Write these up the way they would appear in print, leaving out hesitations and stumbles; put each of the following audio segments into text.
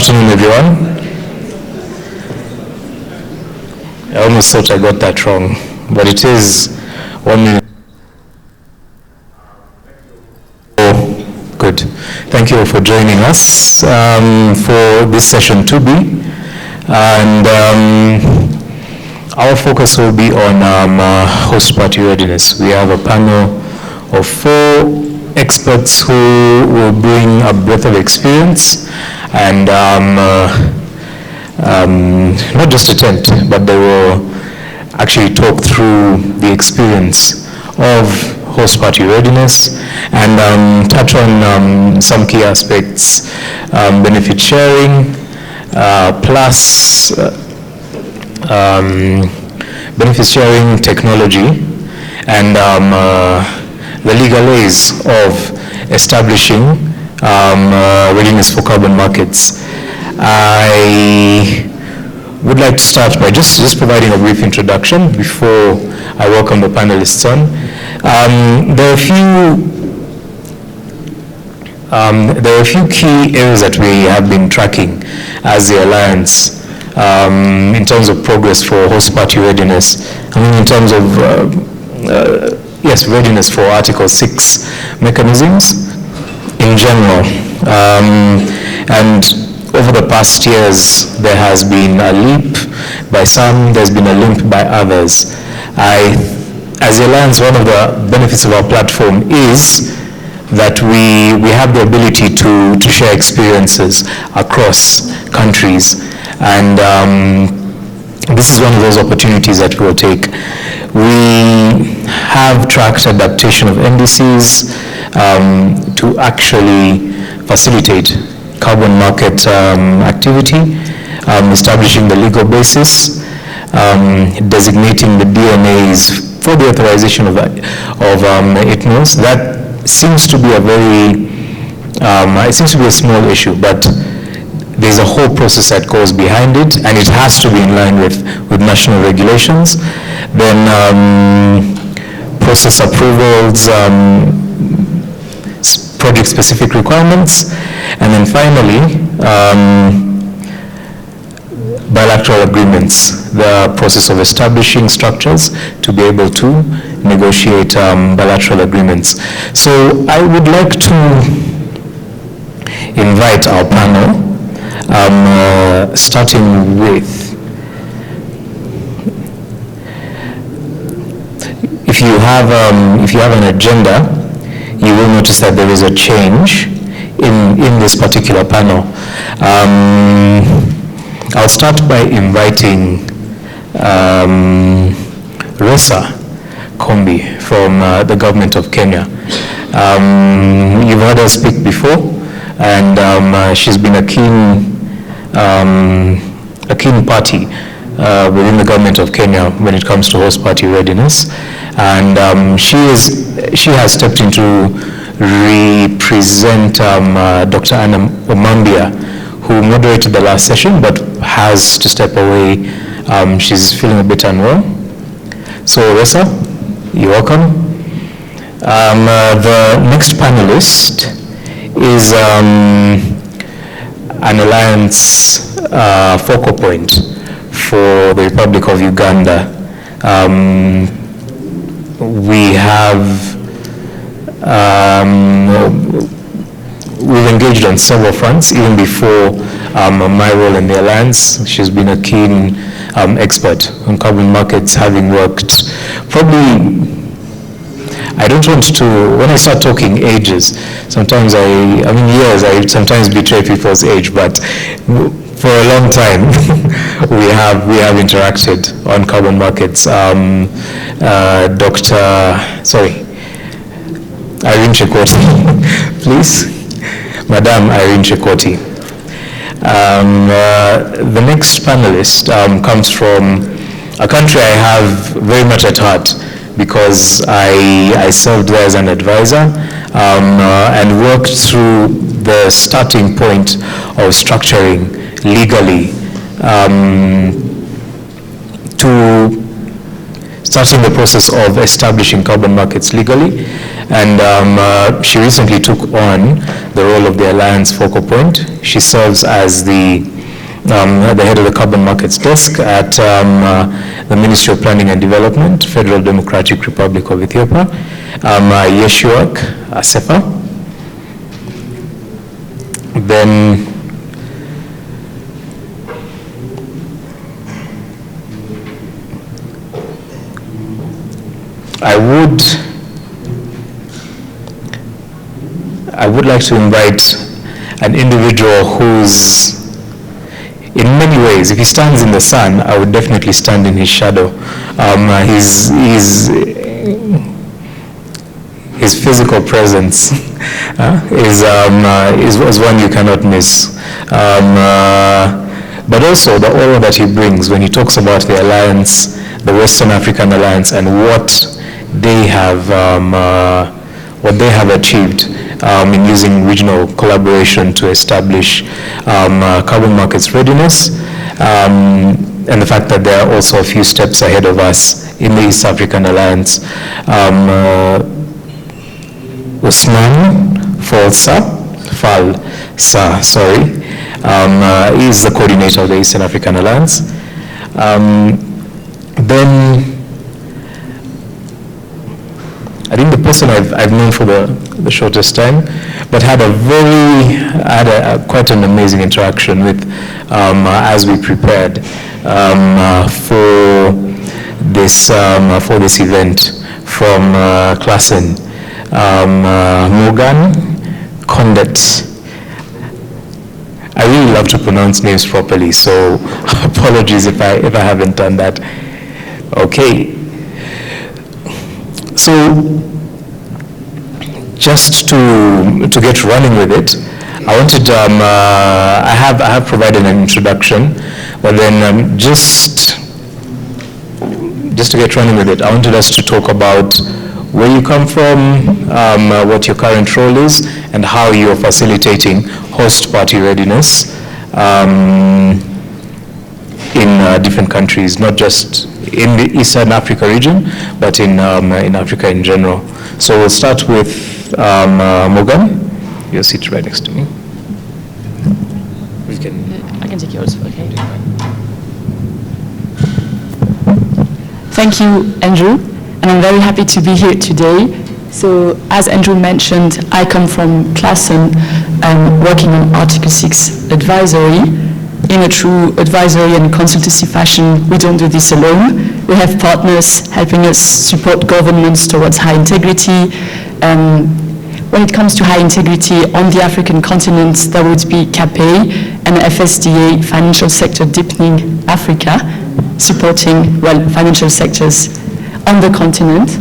afternoon, everyone. I almost thought I got that wrong, but it is 1 minute. Oh, good. Thank you all for joining us for this session 2B. And our focus will be on host party readiness. We have a panel of 4 experts who will bring a breadth of experience and not just attempt, but they will actually talk through the experience of host party readiness and touch on some key aspects, benefit sharing, plus benefit sharing technology, and the legal ways of establishing readiness for carbon markets. I would like to start by just providing a brief introduction before I welcome the panelists on. There are a few key areas that we have been tracking as the Alliance in terms of progress for host party readiness. I mean, in terms of readiness for Article 6 mechanisms in general. And over the past years, there has been a leap by some, there's been a limp by others. As the Alliance, one of the benefits of our platform is that we have the ability to share experiences across countries. And this is one of those opportunities that we'll take. We have tracked adaptation of NDCs to actually facilitate carbon market activity, establishing the legal basis, designating the DNAs for the authorization of ITNOs. That seems to be a small issue, but there's a whole process that goes behind it, and it has to be in line with national regulations. Then process approvals, project-specific requirements, and then finally bilateral agreements, the process of establishing structures to be able to negotiate bilateral agreements. So I would like to invite our panel, starting with, if you have an agenda, you will notice that there is a change in this particular panel. I'll start by inviting Resa Kombi from the government of Kenya. You've heard her speak before, and she's been a keen party within the government of Kenya when it comes to host party readiness, and she has stepped in to represent Dr. Anna Omambia, who moderated the last session but has to step away. She's feeling a bit unwell. So Resa, you're welcome. The next panelist is an Alliance focal point for the Republic of Uganda. We've engaged on several fronts, even before my role in the Alliance. She's been a keen expert on carbon markets, having worked I don't want to, when I start talking ages, sometimes years, I sometimes betray people's age, but for a long time, we have interacted on carbon markets. Irene Chekoti, please. Madam Irene Chekoti. The next panelist comes from a country I have very much at heart, because I served there as an advisor and worked through the starting point of structuring legally to starting the process of establishing carbon markets legally. And she recently took on the role of the Alliance focal point. She serves as the head of the Carbon Markets Desk at the Ministry of Planning and Development, Federal Democratic Republic of Ethiopia, Yeshuak Asefa. Then I would like to invite an individual who's, in many ways, if he stands in the sun, I would definitely stand in his shadow. His physical presence is one you cannot miss. But also the aura that he brings when he talks about the Alliance, the Western African Alliance, and what they have achieved in using regional collaboration to establish carbon markets readiness, and the fact that they are also a few steps ahead of us in the East African Alliance. Usman Falsa, is the coordinator of the Eastern African Alliance. Then I think the person I've known for the shortest time, but had quite an amazing interaction with as we prepared for this event from Klassen. Morgan Condet. I really love to pronounce names properly, so apologies if I haven't done that. Okay. So just to get running with it, I wanted I have provided an introduction, but then just to get running with it, I wanted us to talk about where you come from, what your current role is, and how you are facilitating host party readiness in different countries, not just in the Eastern Africa region, but in Africa in general. So we'll start with Morgan. You'll sit right next to me. I can take yours, okay. Thank you, Andrew. And I'm very happy to be here today. So, as Andrew mentioned, I come from Klassen, working on Article 6 advisory. In a true advisory and consultancy fashion, we don't do this alone. We have partners helping us support governments towards high integrity. When it comes to high integrity on the African continent, that would be CAPE and FSDA, Financial Sector Deepening Africa, supporting, financial sectors on the continent.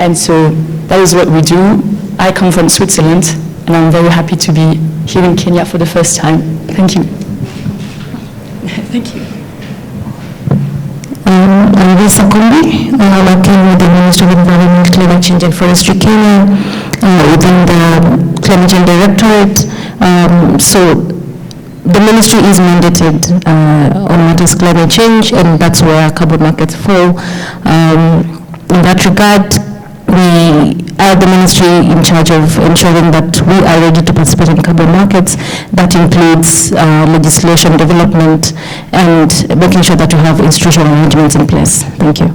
And so that is what we do. I come from Switzerland, and I'm very happy to be here in Kenya for the first time. Thank you. Thank you. I'm Lisa Kumbi. I'm working with the Ministry of Environment, Climate Change and Forestry Kenya within the Climate Change Directorate. So the ministry is mandated on what is climate change, and that's where carbon markets fall. In that regard, we are the ministry in charge of ensuring that we are ready to participate in carbon markets. That includes legislation development and making sure that we have institutional arrangements in place. Thank you.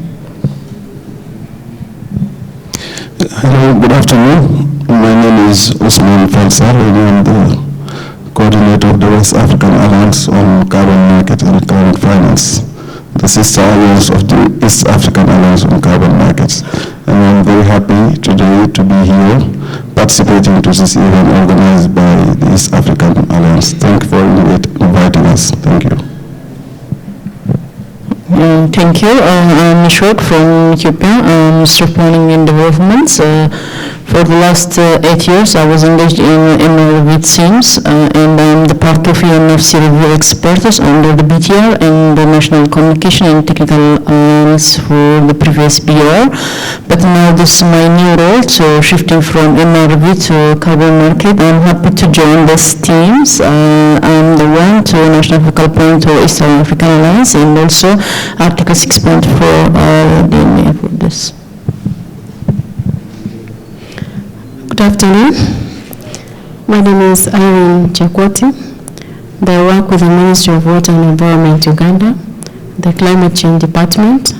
Hello, good afternoon. My name is Usman Falsa, and I'm the coordinator of the West African Alliance on Carbon Market and Carbon Finance, the sister alliance of the East African Alliance on Carbon Markets. And I'm very happy today to be here participating to this event organized by the East African Alliance. Thank you for inviting us. Thank you. Thank you. I'm Mishwak from Ethiopia, Ministry of Planning and Development. For the last 8 years, I was engaged in MRV teams, and I'm the part of UNFC review experts under the BTR and the National Communication and Technical Alliance for the previous BR. But now this is my new role, so shifting from MRV to carbon market. I'm happy to join these teams. I'm the one to National Focal Point to Eastern African Alliance, and also Article 6.4 DNA for this. Good afternoon. My name is Irene Chakwati. I work with the Ministry of Water and Environment Uganda, the Climate Change Department.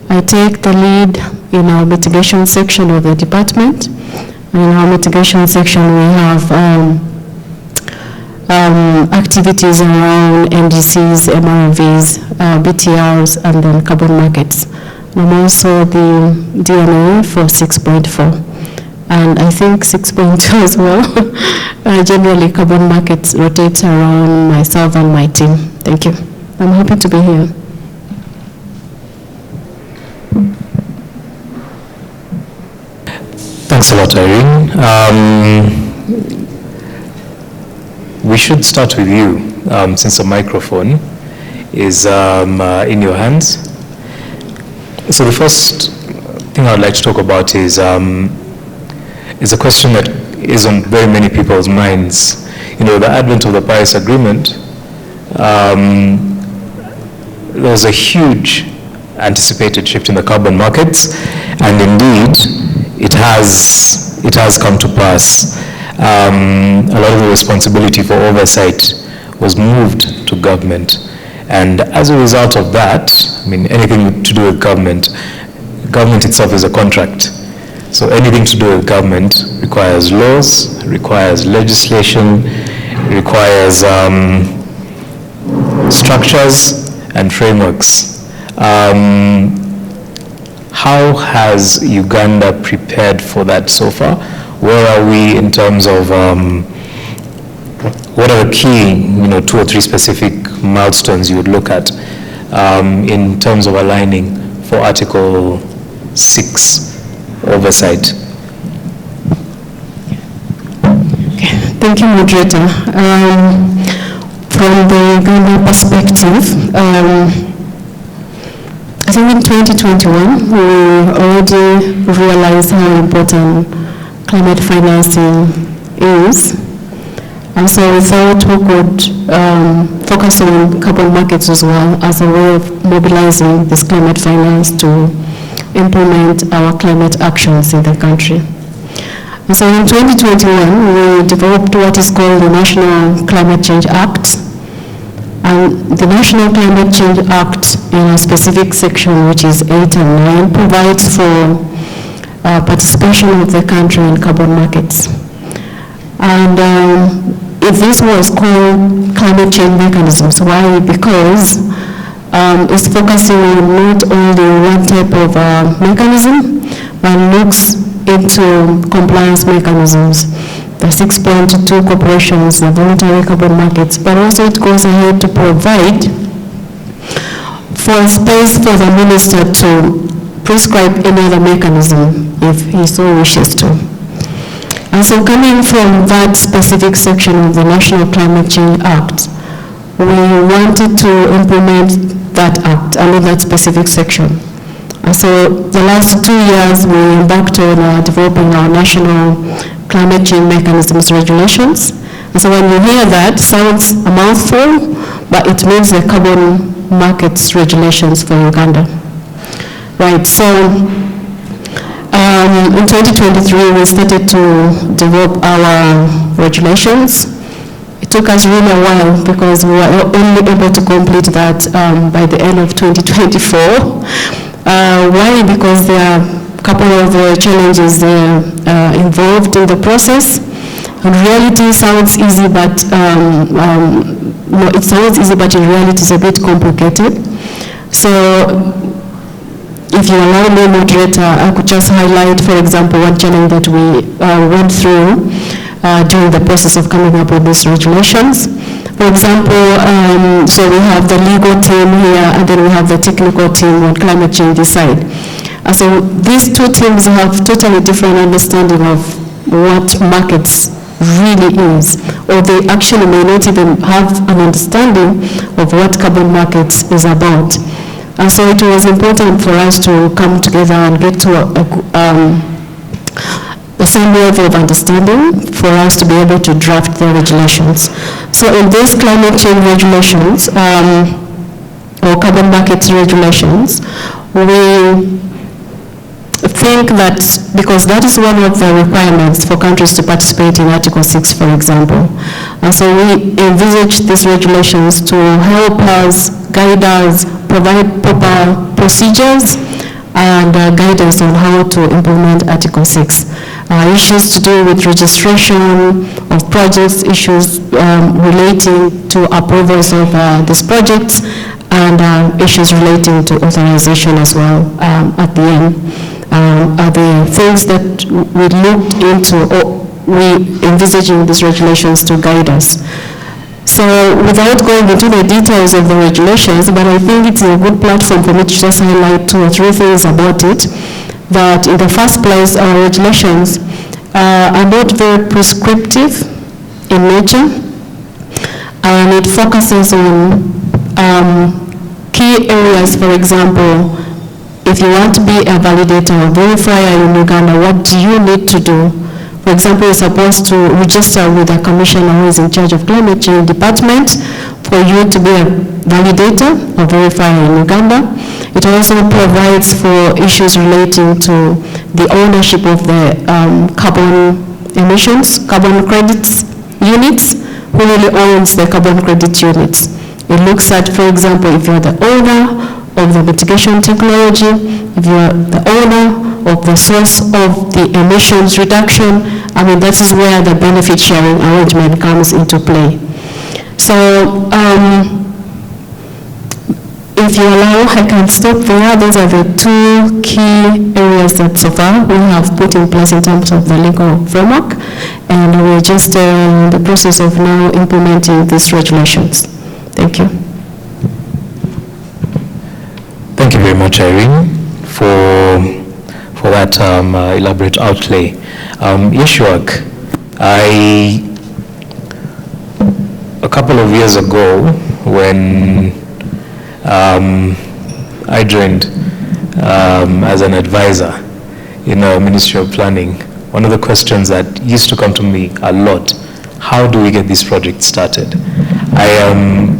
I take the lead in our mitigation section of the department. In our mitigation section, we have activities around NDCs, MRVs, BTRs, and then carbon markets. I'm also the DNA for 6.4. And I think 6.2 as well. Generally, carbon markets rotate around myself and my team. Thank you. I'm happy to be here. Thanks a lot, Irene. We should start with you, since the microphone is in your hands. So the first thing I'd like to talk about is a question that is on very many people's minds. You know, the advent of the Paris Agreement, there was a huge anticipated shift in the carbon markets, and indeed, it has come to pass. A lot of the responsibility for oversight was moved to government. And as a result of that, I mean, anything to do with government itself is a contract. So anything to do with government requires laws, requires legislation, requires structures and frameworks. How has Uganda prepared for that so far? Where are we in terms of what are the key, 2 or 3 specific milestones you would look at in terms of aligning for Article 6 oversight? Thank you, moderator. From the Uganda perspective, I think in 2021, we already realized how important climate financing is. And so we thought we could focus on carbon markets as well as a way of mobilizing this climate finance to implement our climate actions in the country. And so in 2021, we developed what is called the National Climate Change Act. And the National Climate Change Act, in a specific section, which is 8 and 9, provides for participation of the country in carbon markets. And if this was called climate change mechanisms, why? Because it's focusing on not only one type of mechanism, but looks into compliance mechanisms, the 6.2 corporations, the voluntary carbon markets, but also it goes ahead to provide for space for the minister to prescribe any other mechanism if he so wishes to. And so coming from that specific section of the National Climate Change Act, we wanted to implement that act under that specific section. And so the last 2 years we embarked on developing our National Climate Change Mechanisms Regulations. And so when you hear that, sounds a mouthful, but it means the carbon markets regulations for Uganda. Right, so in 2023, we started to develop our regulations. It took us really a while because we were only able to complete that by the end of 2024. Why? Because there are a couple of challenges involved in the process. In reality, it sounds easy, but it sounds easy, but in reality, it's a bit complicated. So, if you allow me, moderator, I could just highlight, for example, one challenge that we went through during the process of coming up with these regulations. For example, so we have the legal team here, and then we have the technical team on climate change side. And so these two teams have totally different understanding of what markets really is, or they actually may not even have an understanding of what carbon markets is about. And so it was important for us to come together and get to the same level of understanding for us to be able to draft the regulations. So in these climate change regulations, or carbon markets regulations, we think that, because that is one of the requirements for countries to participate in Article 6, for example. And so we envisage these regulations to help us, guide us, provide proper procedures and guidance on how to implement Article 6. Issues to do with registration of projects, issues relating to approvals of these projects, and issues relating to authorization as well at the end. Are the things that we looked into or we envisage in these regulations to guide us. So without going into the details of the regulations, but I think it's a good platform for me to just highlight 2 or 3 things about it. That in the first place, our regulations are not very prescriptive in nature, and it focuses on key areas. For example, if you want to be a validator or verifier in Uganda, what do you need to do? For example, you're supposed to register with a commissioner who is in charge of climate change department for you to be a validator or verifier in Uganda. It also provides for issues relating to the ownership of the carbon emissions, carbon credits units, who really owns the carbon credit units. It looks at, for example, if you're the owner of the mitigation technology, if you're the owner of the source of the emissions reduction, I mean, that is where the benefit sharing arrangement comes into play. So, if you allow, I can stop there. Those are the 2 key areas that so far we have put in place in terms of the legal framework, and we're just in the process of now implementing these regulations. Thank you. Thank you very much, Irene, for that elaborate outlay. Yeshwak, a couple of years ago, when I joined as an advisor in the Ministry of Planning, one of the questions that used to come to me a lot, how do we get this project started? I am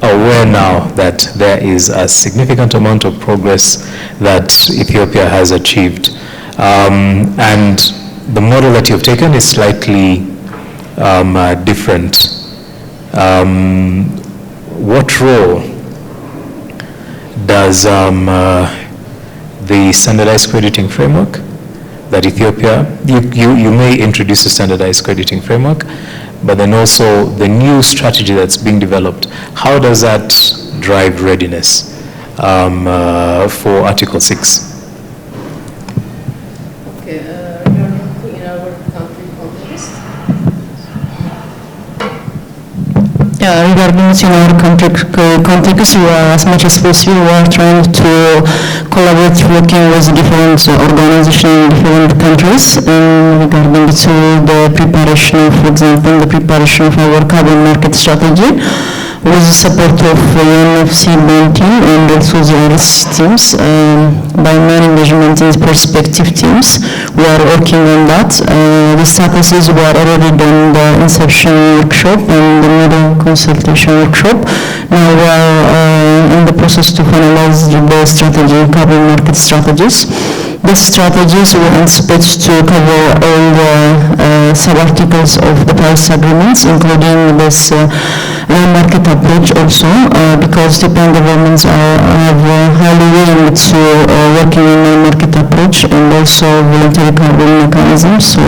aware now that there is a significant amount of progress that Ethiopia has achieved. And the model that you've taken is slightly different. What role does the standardized crediting framework that Ethiopia, you may introduce a standardized crediting framework, but then also the new strategy that's being developed, how does that drive readiness for Article 6? Okay, we are looking in our country context. Regarding our country context, we are, as much as possible, we are trying to collaborate, working with different organizations in different countries, regarding to the preparation, for example, the preparation of our carbon market strategy, with the support of UNFC team and also the RSC teams, by many measurement and perspective teams. We are working on that. The statuses were already done the inception workshop and the middle consultation workshop. Now we are in the process to finalize the strategy, carbon market strategies. The strategies we anticipate to cover all the sub-articles of the Paris agreements, including this market approach also, because European governments have highly willing to working in a market approach and also voluntary carbon mechanisms. So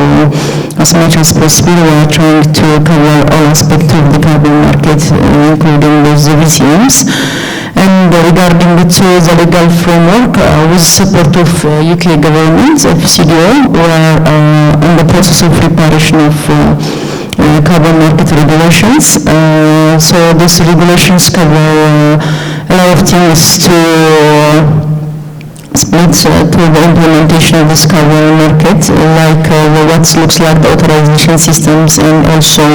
as much as possible, we are trying to cover all aspects of the carbon market, including those VCMs. And regarding the legal framework, with support of UK government, of CDO, we are in the process of preparation of carbon market regulations. So these regulations cover a lot of things to split to the implementation of this carbon market, like what looks like the authorization systems, and also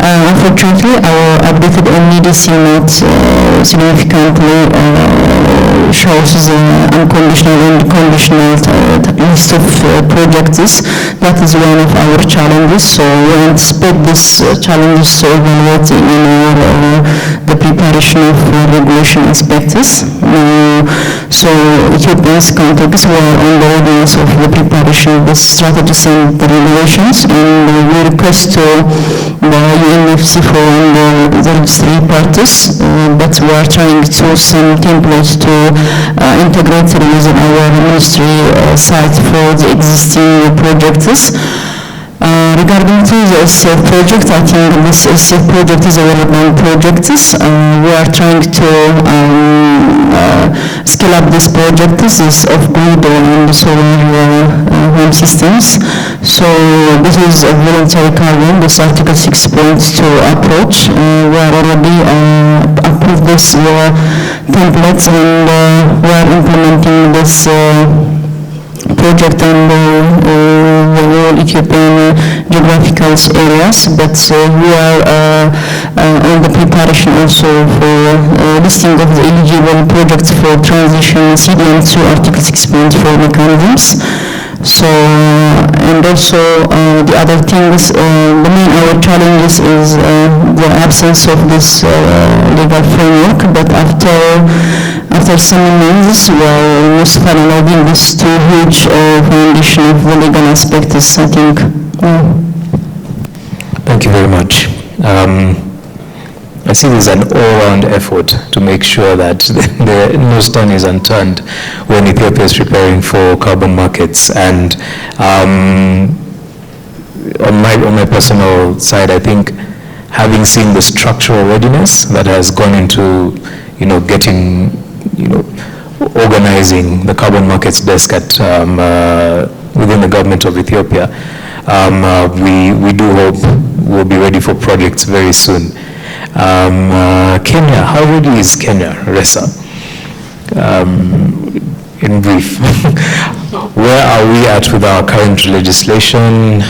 unfortunately our updated NEDC not significantly shows the unconditional and conditional list of projects. That is one of our challenges, so we anticipate this challenges to evaluate in our the preparation of regulation aspects. So Ethiopia's counterparts were on the readiness of the preparation of the strategies and the regulations, and we request to the UNFC4 and the registry parties, but we are trying to some templates to integrate using our ministry site for the existing projects. Regarding to the SCF project, I think this SCF project is a well-known project. We are trying to scale up this project. This is off-grid and solar home systems. So this is a voluntary carbon, this Article 6.2 approach. We are already approved this templates, and we are implementing this project in the whole Ethiopian geographical areas, but we are on the preparation also for listing of the eligible projects for transition CDM to Article 6.4 mechanisms. So, and also the other things, the main our challenges is the absence of this legal framework, but after some months, we are most finalizing this two huge foundation of the legal aspects, I think. Thank you very much. I see there's an all-round effort to make sure that no stone is unturned when Ethiopia is preparing for carbon markets. And on my personal side, I think having seen the structural readiness that has gone into, getting, organizing the carbon markets desk at within the government of Ethiopia, we do hope we'll be ready for projects very soon. Kenya, how ready is Kenya, Ressa? In brief, where are we at with our current legislation?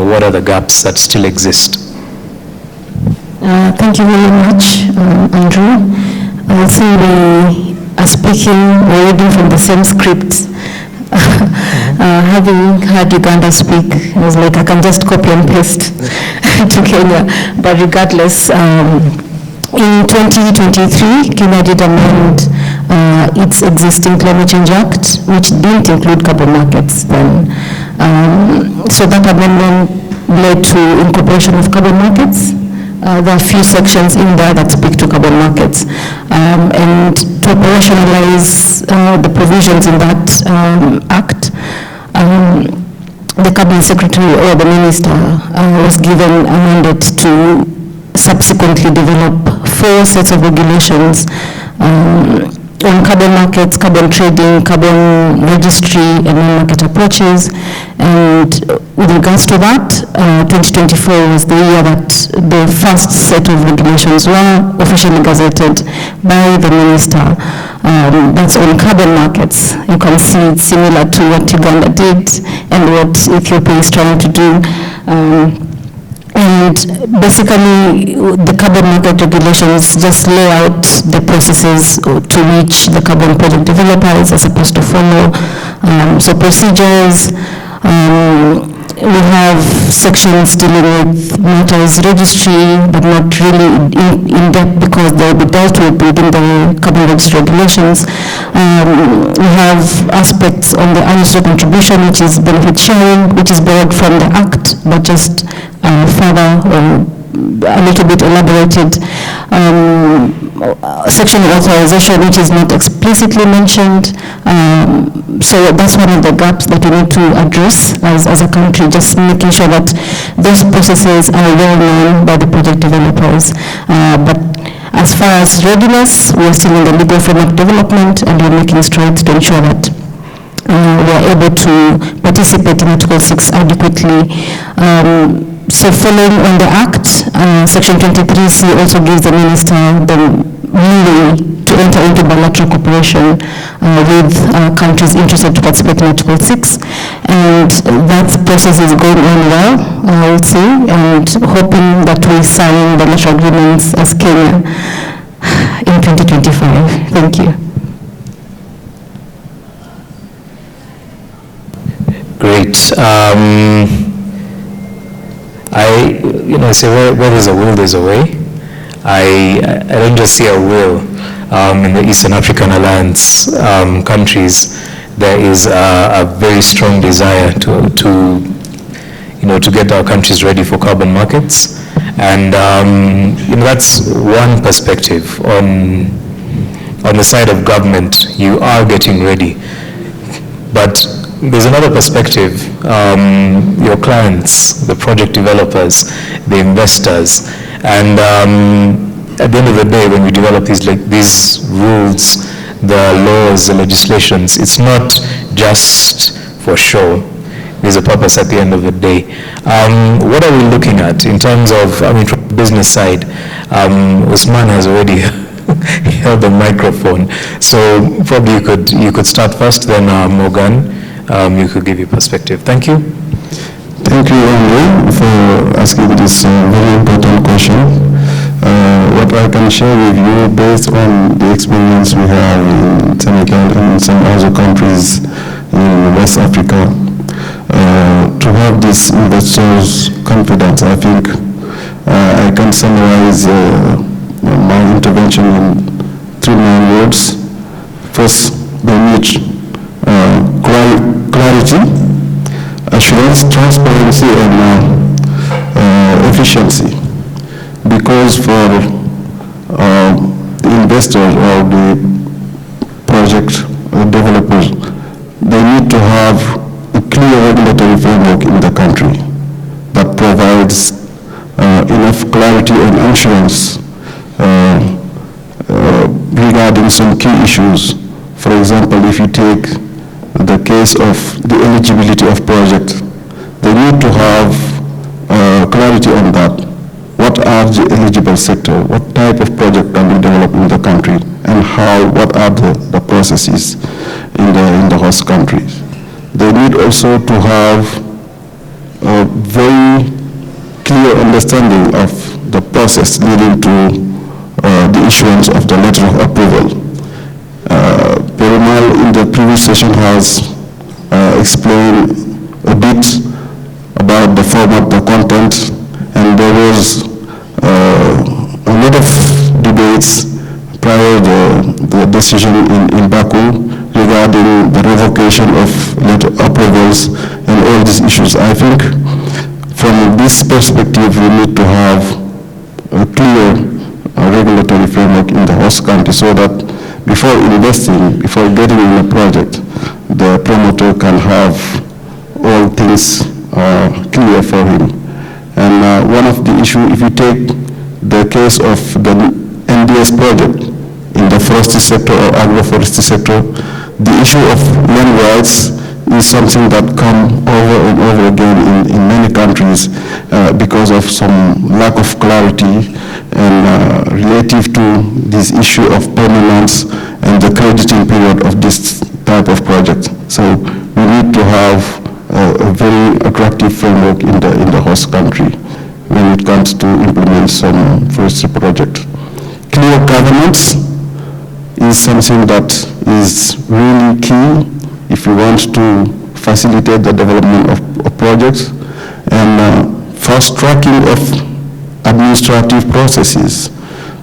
What are the gaps that still exist? Thank you very much, Andrew. I think we are speaking, we're reading from the same script. Having heard Uganda speak, I was like, I can just copy and paste to Kenya. But regardless, in 2023, Kenya did amend its existing Climate Change Act, which didn't include carbon markets then. So that amendment led to incorporation of carbon markets. There are a few sections in there that speak to carbon markets. And to operationalize the provisions in that act, the cabinet secretary or the minister was given a mandate to subsequently develop 4 sets of regulations on carbon markets, carbon trading, carbon registry, and market approaches. And with regards to that, 2024 was the year that the first set of regulations were officially gazetted by the minister. That's on carbon markets. You can see it's similar to what Uganda did and what Ethiopia is trying to do. And basically, the carbon market regulations just lay out the processes to which the carbon project developers are supposed to follow. So procedures, we have sections dealing with matters registry, but not really in depth because they will be dealt with within the carbon registry regulations. We have aspects on the unnecessary contribution, which is benefit sharing, which is borrowed from the Act, but just further a little bit elaborated. Section of authorization, which is not explicitly mentioned. So that's one of the gaps that we need to address as a country, just making sure that those processes are well known by the project developers. But as far as readiness, we're still in the legal framework development, and we're making strides to ensure that we are able to participate in Article 6 adequately. So following on the Act, Section 23C also gives the minister the leeway to enter into bilateral cooperation with countries interested to participate in Article 6. And that process is going on well, I would say, and hoping that we sign bilateral agreements as Kenya in 2025. Thank you. Great. I say where there's a will, there's a way. I don't just see a will. in the Eastern African Alliance countries, there is a very strong desire to get our countries ready for carbon markets. And that's one perspective. On the side of government, you are getting ready. But there's another perspective, your clients, the project developers, the investors. And at the end of the day, when we develop these rules, the laws, the legislations, it's not just for show. There's a purpose at the end of the day. What are we looking at in terms of, from the business side? Usman has already held the microphone, so probably you could start first, then Morgan, you could give your perspective. Thank you. Thank you, Andre, for asking this very important question. What I can share with you, based on the experience we have in Senegal and some other countries in West Africa, to have this investors' confidence, I think I can summarize my intervention in 3 main words. First, they need clarity, assurance, transparency, and efficiency. Because for the investors or the project developers, they need to have a clear regulatory framework in the country that provides enough clarity and assurance regarding some key issues. For example, if you take the case of the eligibility of project, they need to have clarity on that. What are the eligible sector? What type of project can be developed in the country? And what are the processes in the host countries? They need also to have a very clear understanding of the process leading to the issuance of the letter of approval. Perumal in the previous session has explained a bit about the format, the content, and there was a lot of debates prior the decision in Baku regarding the revocation of letter approvals and all these issues. I think from this perspective we need to have a clear regulatory framework in the host country so that before investing, before getting in a project, the promoter can have all things clear for him. And one of the issues, if you take the case of the NDS project in the forestry sector or agroforestry sector, the issue of land rights is something that comes over and over again in many countries because of some lack of clarity and relative to this issue of permanence and the crediting period of this type of project. So we need to have a very attractive framework in the host country when it comes to implement some forestry project. Clear governance is something that is really key if you want to facilitate the development of projects, and fast tracking of administrative processes.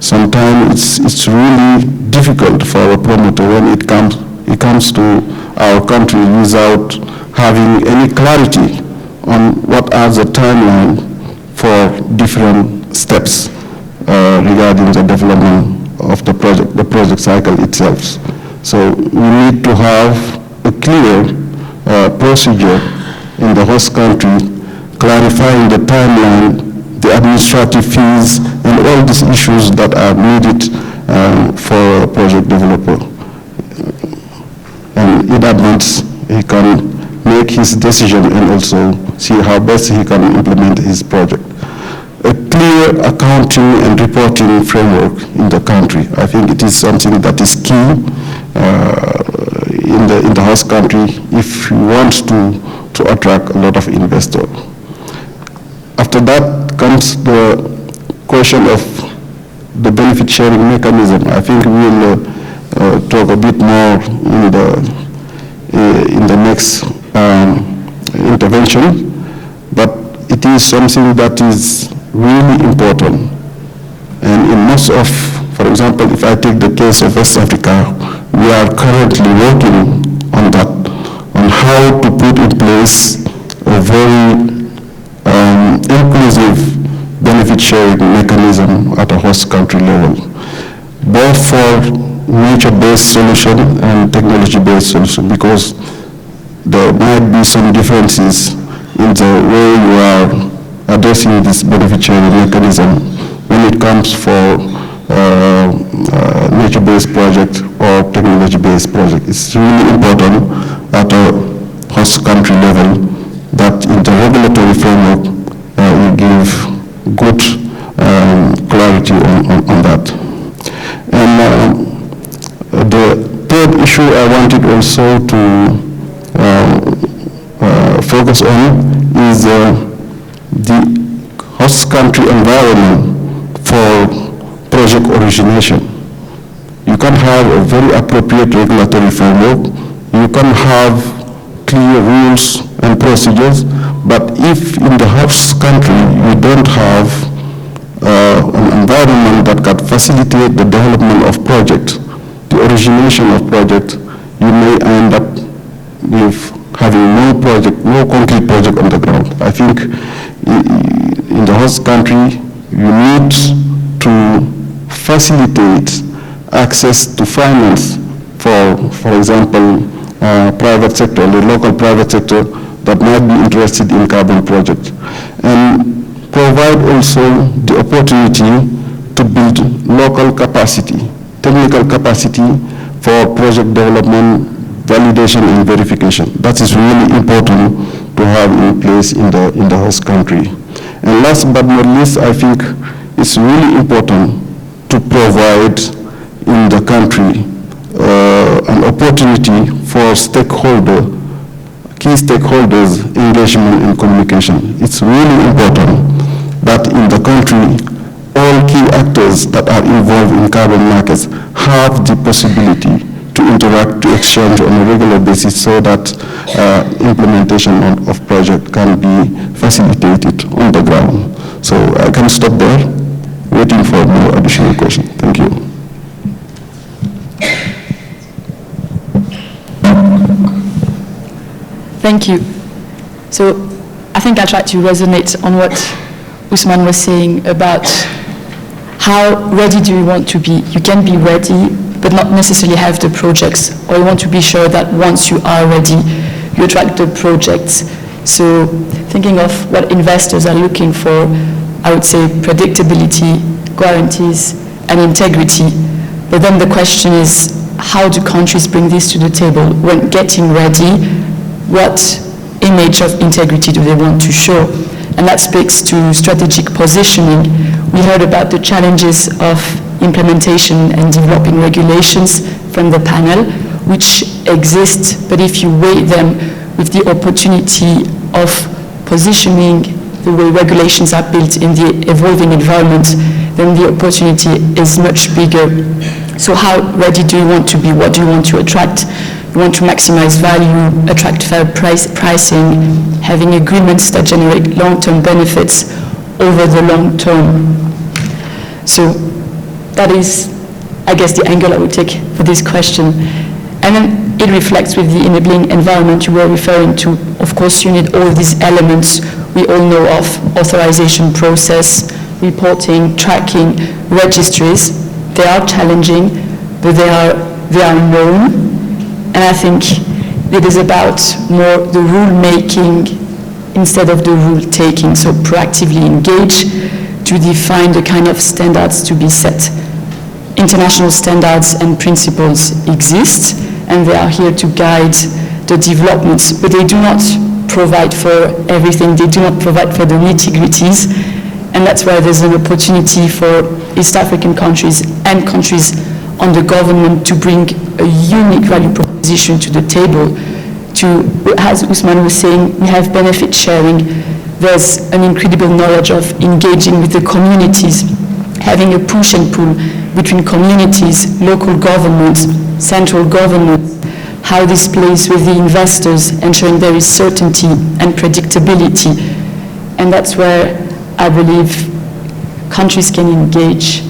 Sometimes it's really difficult for a promoter when it comes to our country without having any clarity on what are the timeline for different steps regarding the development of the project cycle itself. So we need to have a clear procedure in the host country clarifying the timeline, the administrative fees, and all these issues that are needed for a project developer. And in advance, he can make his decision and also see how best he can implement his project. A clear accounting and reporting framework in the country. I think it is something that is key in the host country if you want to attract a lot of investors. After that comes the question of the benefit sharing mechanism. I think we will talk a bit more in the next intervention, but it is something that is really important. And in most of, for For example, if I take the case of West Africa, we are currently working on that, on how to put in place a very inclusive benefit sharing mechanism at a host country level, both for nature-based solution and technology-based solution, because there might be some differences in the way you are addressing this benefit sharing mechanism when it comes for nature-based project or technology-based project. It's really important at a host country level that in the regulatory framework you give good clarity on that. And the third issue I wanted also to focus on is the host country environment for project origination. You can have a very appropriate regulatory framework, you can have clear rules and procedures, but if in the host country you don't have an environment that can facilitate the development of project, the origination of project, you may end up with having no concrete project on the ground. I think in the host country, you need to facilitate access to finance for example, private sector, the local private sector that might be interested in carbon project, and provide also the opportunity to build local capacity, technical capacity for project development, validation and verification. That is really important to have in place in the host country. And last but not least, I think it's really important to provide in the country an opportunity for key stakeholders engagement and communication. It's really important that in the country, all key actors that are involved in carbon markets have the possibility to interact, to exchange on a regular basis so that implementation of project can be facilitated on the ground. So I can stop there, waiting for more additional questions. Thank you. Thank you. So I think I tried to resonate on what Usman was saying about how ready do you want to be. You can be ready, but not necessarily have the projects, or you want to be sure that once you are ready, you attract the projects. So thinking of what investors are looking for, I would say predictability, guarantees, and integrity. But then the question is, how do countries bring this to the table? When getting ready, what image of integrity do they want to show? And that speaks to strategic positioning. We heard about the challenges of implementation and developing regulations from the panel, which exist, but if you weigh them with the opportunity of positioning the way regulations are built in the evolving environment, then the opportunity is much bigger. So how ready do you want to be? What do you want to attract? You want to maximize value, attract fair pricing, having agreements that generate long-term benefits over the long term. So that is, I guess, the angle I would take for this question. And then it reflects with the enabling environment you were referring to. Of course, you need all these elements we all know of: authorization process, reporting, tracking, registries. They are challenging, but they are known. And I think it is about more the rule-making instead of the rule-taking. So proactively engage to define the kind of standards to be set. International standards and principles exist, and they are here to guide the developments, but they do not provide for everything. They do not provide for the nitty-gritties, and that's why there's an opportunity for East African countries and countries on the government to bring a unique value proposition to the table. As Usman was saying, we have benefit sharing. There's an incredible knowledge of engaging with the communities, having a push and pull between communities, local governments, central governments, how this plays with the investors, ensuring there is certainty and predictability. And that's where I believe countries can engage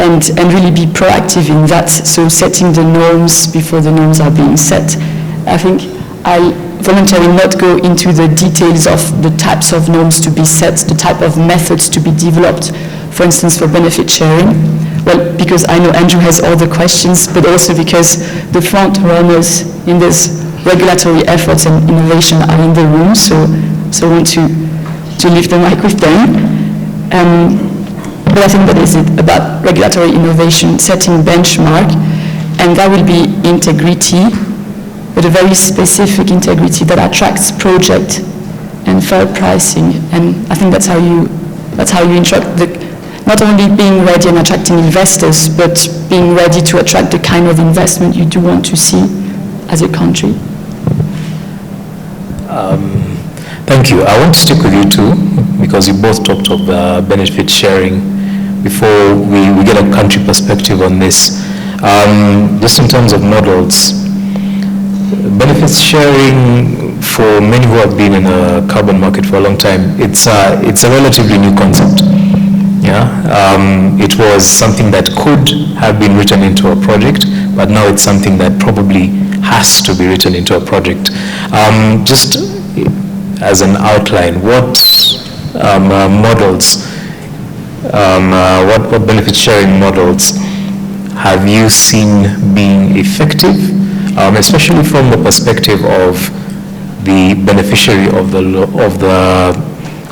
and really be proactive in that, so setting the norms before the norms are being set. I think I voluntarily not go into the details of the types of norms to be set, the type of methods to be developed, for instance, for benefit sharing. Well, because I know Andrew has all the questions, but also because the front runners in this regulatory efforts and innovation are in the room, so I want to leave the mic with them. But I think that is it about regulatory innovation, setting benchmark, and that will be integrity, but a very specific integrity that attracts project and fair pricing. And I think that's how you interact, not only being ready and attracting investors, but being ready to attract the kind of investment you do want to see as a country. Thank you. I want to stick with you too, because you both talked of benefit sharing before we get a country perspective on this. Just in terms of models, benefits sharing, for many who have been in a carbon market for a long time, it's a relatively new concept. Yeah, it was something that could have been written into a project, but now it's something that probably has to be written into a project. Just as an outline, what models, what benefit sharing models have you seen being effective, especially from the perspective of the beneficiary of the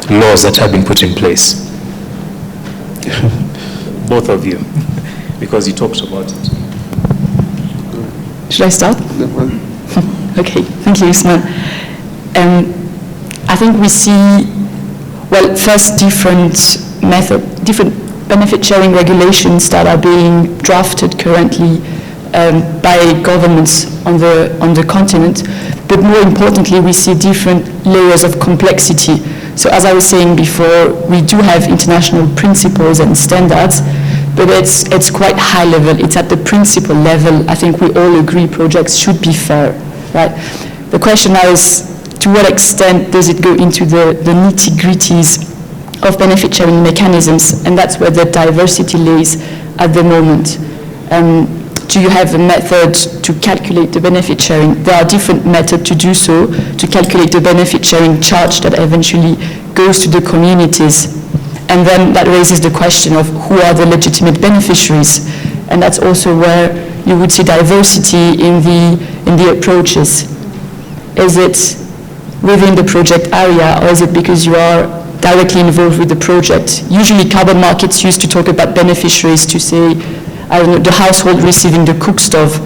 laws that have been put in place? Both of you, because you talked about it. Should I start? Okay, thank you, Usman. I think we see, well, first different benefit sharing regulations that are being drafted currently by governments on the continent, but more importantly, we see different layers of complexity. So as I was saying before, we do have international principles and standards, but it's quite high level. It's at the principle level. I think we all agree projects should be fair, right? The question now is, to what extent does it go into the nitty-gritties of benefit sharing mechanisms? And that's where the diversity lays at the moment. Do you have a method to calculate the benefit sharing? There are different methods to do so, to calculate the benefit sharing charge that eventually goes to the communities. And then that raises the question of who are the legitimate beneficiaries. And that's also where you would see diversity in the approaches. Is it within the project area, or is it because you are directly involved with the project? Usually carbon markets used to talk about beneficiaries to say, I don't know, the household receiving the cook stove.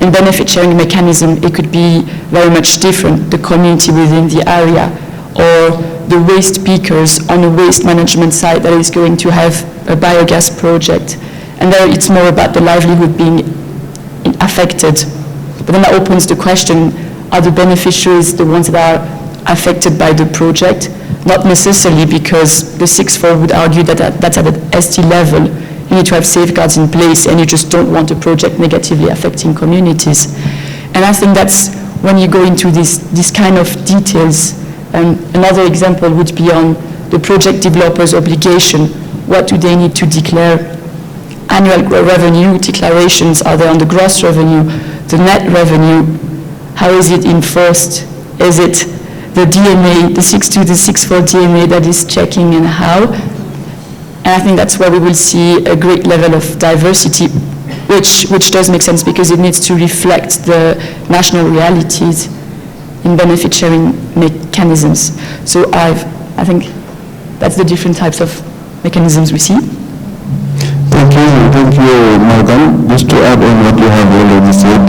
In benefit sharing mechanism, it could be very much different, the community within the area, or the waste pickers on a waste management site that is going to have a biogas project. And there it's more about the livelihood being affected. But then that opens the question, are the beneficiaries the ones that are affected by the project? Not necessarily, because the 6.4 would argue that that's at an ST level. You need to have safeguards in place, and you just don't want a project negatively affecting communities. And I think that's when you go into this kind of details. Another example would be on the project developer's obligation. What do they need to declare? Annual revenue declarations, are they on the gross revenue, the net revenue? How is it enforced? Is it the DMA, the 6.2, the 6.4 DMA that is checking, and how? And I think that's where we will see a great level of diversity, which does make sense because it needs to reflect the national realities in benefit sharing mechanisms. So I think that's the different types of mechanisms we see. Thank you, Morgan. Just to add on what you have already said,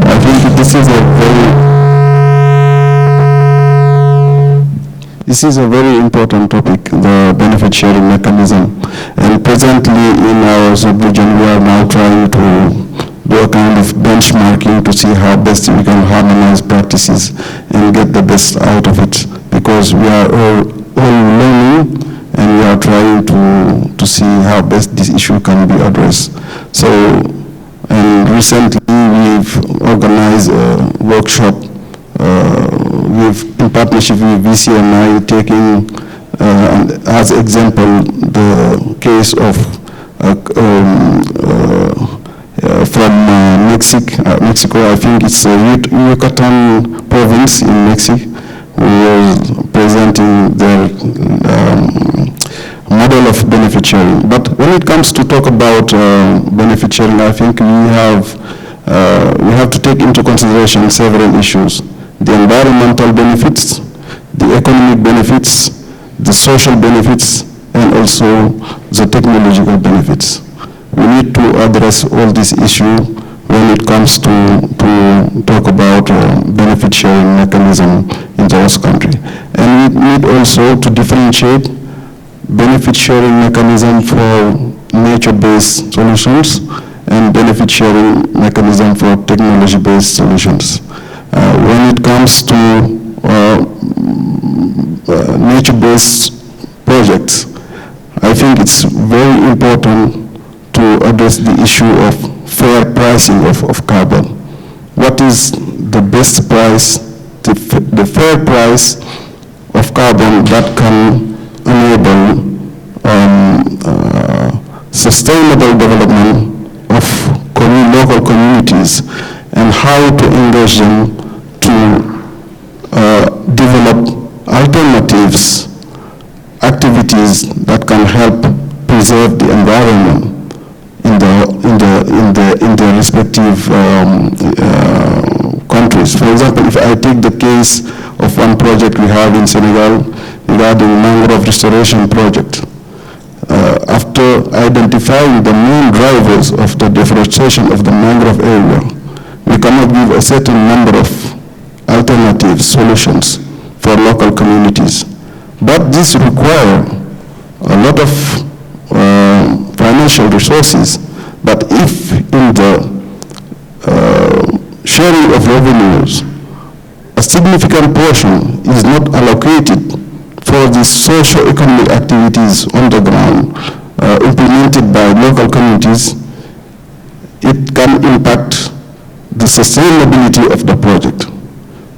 I think this is a very important topic, the benefit sharing mechanism. And presently in our sub-region, we are now trying to do a kind of benchmarking to see how best we can harmonize practices and get the best out of it, because we are all learning and we are trying to see how best this issue can be addressed. So, and recently we've organized a workshop in partnership with VCMI, taking as example the case of from Mexico. I think it's Yucatan province in Mexico, who was presenting their model of benefit sharing. But when it comes to talk about benefit sharing, I think we have to take into consideration several issues: the environmental benefits, the economic benefits, the social benefits, and also the technological benefits. We need to address all these issues when it comes to talk about benefit sharing mechanism in the host country. And we need also to differentiate benefit sharing mechanism for nature-based solutions and benefit sharing mechanism for technology-based solutions. When it comes to nature-based projects, I think it's very important to address the issue of fair pricing of carbon. What is the best price, the fair price of carbon that can enable sustainable development of local communities, and how to engage them to develop alternatives, activities that can help preserve the environment in the respective countries. For example, if I take the case of one project we have in Senegal regarding mangrove restoration project, after identifying the main drivers of the deforestation of the mangrove area, we cannot give a certain number of alternative solutions for local communities. But this requires a lot of financial resources. But if in the sharing of revenues, a significant portion is not allocated for the socio-economic activities on the ground implemented by local communities, it can impact the sustainability of the project.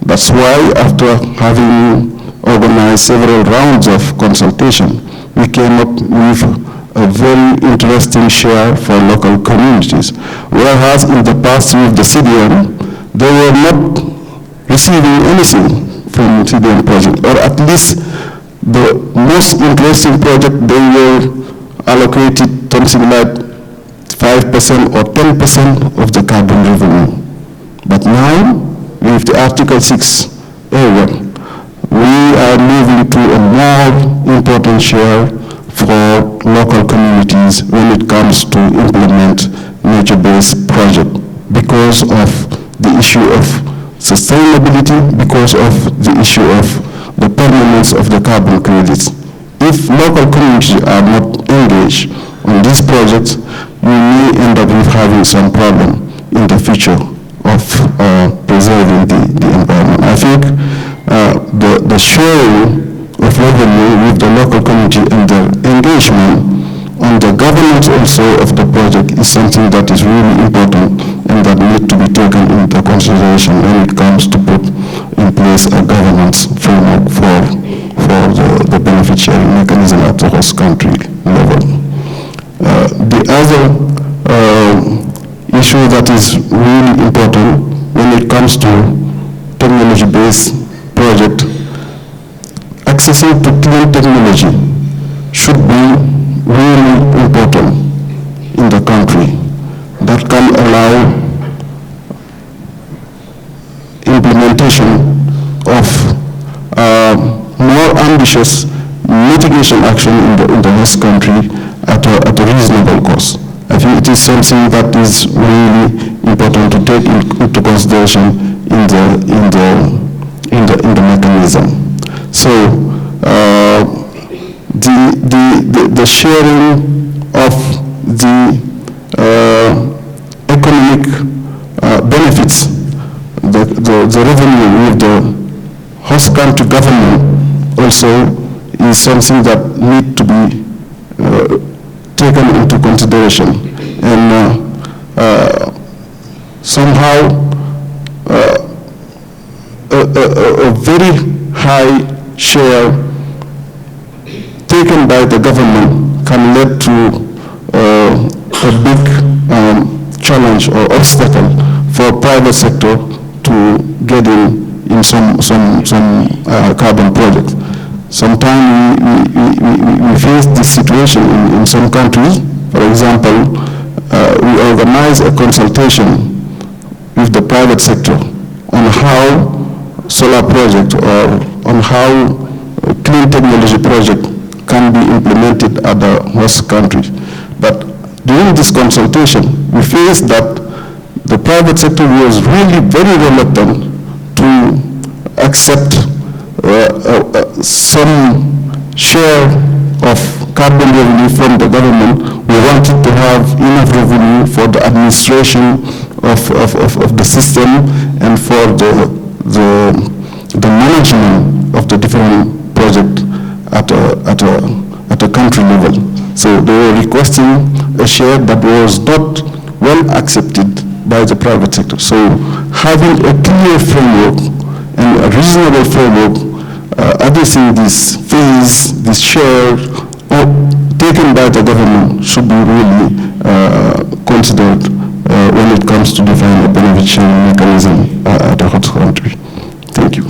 That's why, after having organized several rounds of consultation, we came up with a very interesting share for local communities. Whereas in the past with the CDM, they were not receiving anything from CDM project, or at least the most interesting project, they were allocated something like 5% or 10% of the carbon revenue. But now, with the Article 6 area, we are moving to a more important share for local communities when it comes to implement nature-based project, because of the issue of sustainability, because of the issue of the permanence of the carbon credits. If local communities are not engaged on these projects, we may end up with having some problem in the future of preserving the environment. I think the sharing of revenue with the local community and the engagement on the governance also of the project is something that is really important and that needs to be taken into consideration when it comes to put in place a governance framework for the benefit sharing mechanism at the host country level. The other issue that is really important when it comes to technology-based project, accessing to clean technology should be really important in the country. That can allow implementation of more ambitious mitigation action in the host country at a reasonable cost. I think it is something that is really important to take into consideration in the mechanism. So the sharing of the economic benefits, the revenue with the host country government also is something that needs to be taken into consideration, and somehow a very high share taken by the government can lead to challenge or obstacle for private sector to get in some carbon projects. Sometimes we face this situation in some countries. For example, we organize a consultation with the private sector on how solar project or on how clean technology project can be implemented at the host country. But during this consultation, we faced that the private sector was really very reluctant to accept some share of carbon revenue from the government. We wanted to have enough revenue for the administration of the system and for the management of the different projects at a country level. So they were requesting a share that was not well accepted by the private sector. So having a clear framework and a reasonable framework addressing this phase, this share taken by the government should be really considered when it comes to define a benefit sharing mechanism at a host country. Thank you.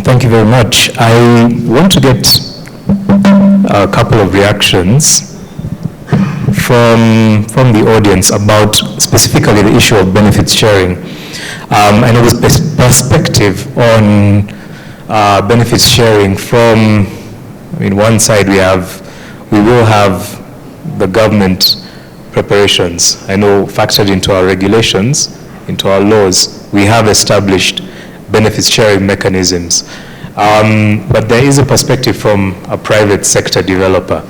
Thank you very much. I want to get a couple of reactions from the audience about specifically the issue of benefits sharing. I know this perspective on benefits sharing from, one side we will have the government preparations. I know factored into our regulations, into our laws, we have established benefits sharing mechanisms. But there is a perspective from a private sector developer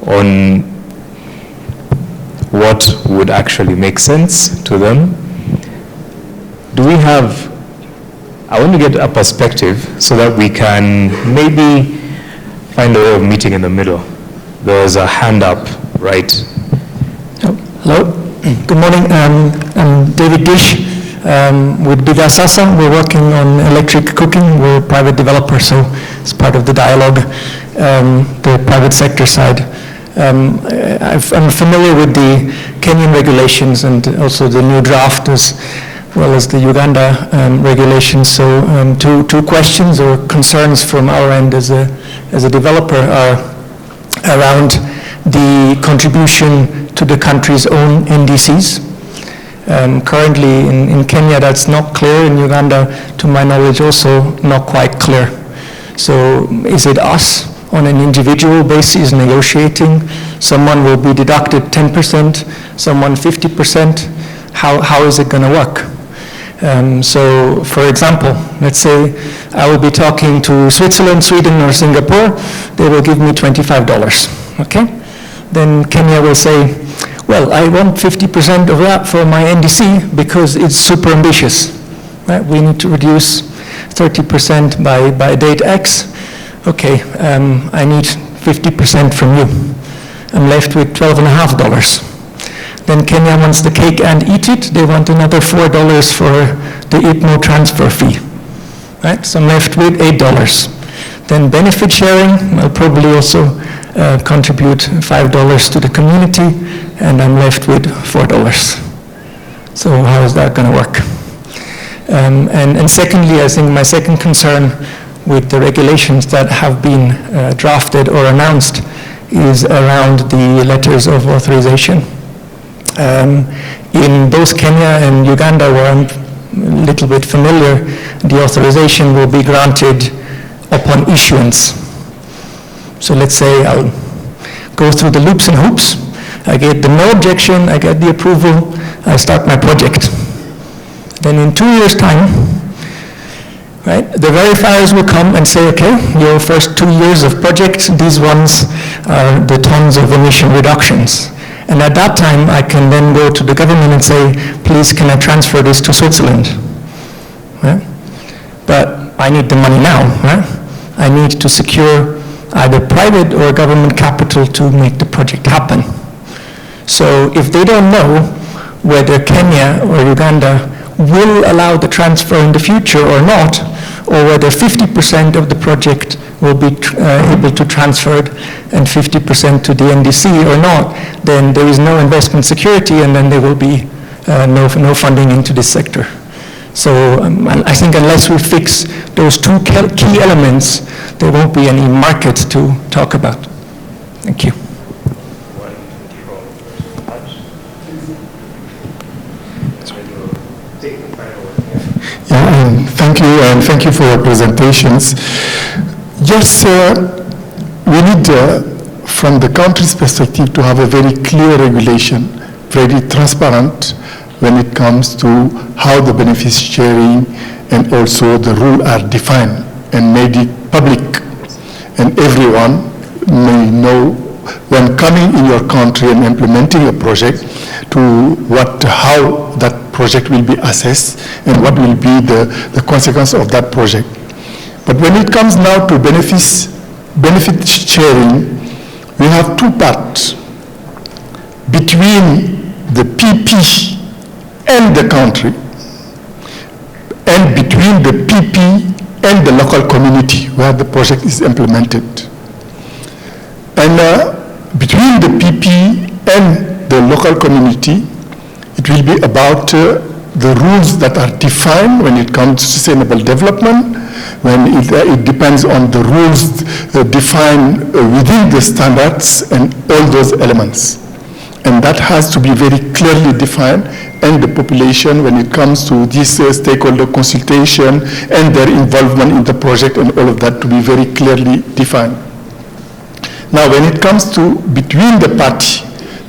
on what would actually make sense to them. Do we have, I want to get a perspective so that we can maybe find a way of meeting in the middle. There was a hand up, right? Hello, good morning. I'm David Gish with Big Sasa. We're working on electric cooking. We're a private developer, so it's part of the dialogue, the private sector side. I'm familiar with the Kenyan regulations and also the new draft as well as the Uganda regulations. So two questions or concerns from our end as a developer are around the contribution to the country's own NDCs. Currently in Kenya that's not clear, in Uganda to my knowledge also not quite clear. So is it us on an individual basis negotiating? Someone will be deducted 10%, someone 50%. How is it going to work? So for example, let's say I will be talking to Switzerland, Sweden or Singapore, they will give me $25, okay? Then Kenya will say, well, I want 50% of that for my NDC because it's super ambitious, right? We need to reduce 30% by date X. Okay, I need 50% from you. I'm left with $12.50. Then Kenya wants the cake and eat it. They want another $4 for the IPMO transfer fee, right? So I'm left with $8. Then benefit sharing, I'll probably also contribute $5 to the community, and I'm left with $4. So how is that going to work? And secondly, I think my second concern with the regulations that have been drafted or announced is around the letters of authorization. In both Kenya and Uganda, where I'm a little bit familiar, the authorization will be granted upon issuance. So let's say I'll go through the loops and hoops. I get the no objection, I get the approval, I start my project. Then in 2 years' time, right, the verifiers will come and say, okay, your first 2 years of project, these ones are the tons of emission reductions. And at that time, I can then go to the government and say, please, can I transfer this to Switzerland? Right? But I need the money now, right? I need to secure either private or government capital to make the project happen. So if they don't know whether Kenya or Uganda will allow the transfer in the future or not, or whether 50% of the project will be able to transfer it and 50% to the NDC or not, then there is no investment security, and then there will be no funding into this sector. So I think unless we fix those two key elements, there won't be any market to talk about. Thank you. Thank you, and thank you for your presentations. Just, we need, from the country's perspective, to have a very clear regulation, very transparent when it comes to how the benefits sharing and also the rules are defined, and made it public. And everyone may know when coming in your country and implementing a project to how that project will be assessed and what will be the consequence of that project. But when it comes now to benefit sharing, we have two parts between the PP and the country, and between the PP and the local community where the project is implemented. And between the PP and the local community, it will be about the rules that are defined when it comes to sustainable development, when it depends on the rules defined within the standards and all those elements. And that has to be very clearly defined, and the population, when it comes to this stakeholder consultation and their involvement in the project and all of that, to be very clearly defined. Now, when it comes to between the party,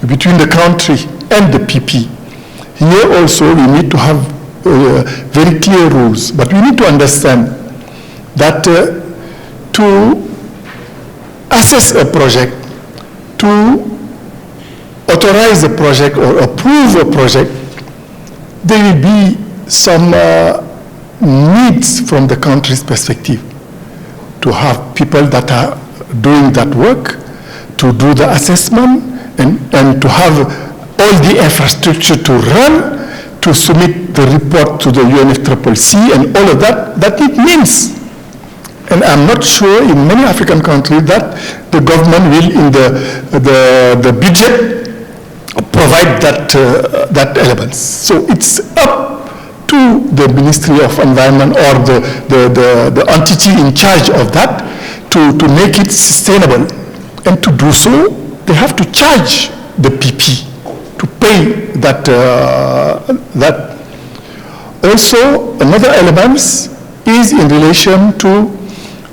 between the country and the PP, here also we need to have very clear rules, but we need to understand that to assess a project, to authorize a project or approve a project, there will be some needs from the country's perspective to have people that are doing that work, to do the assessment, and to have all the infrastructure to run, to submit the report to the UNFCCC and all of that it means. And I'm not sure in many African countries that the government will in the budget provide that elements. So it's up to the Ministry of Environment or the entity in charge of that to make it sustainable. And to do so, they have to charge the PP to pay that. Also, another element is in relation to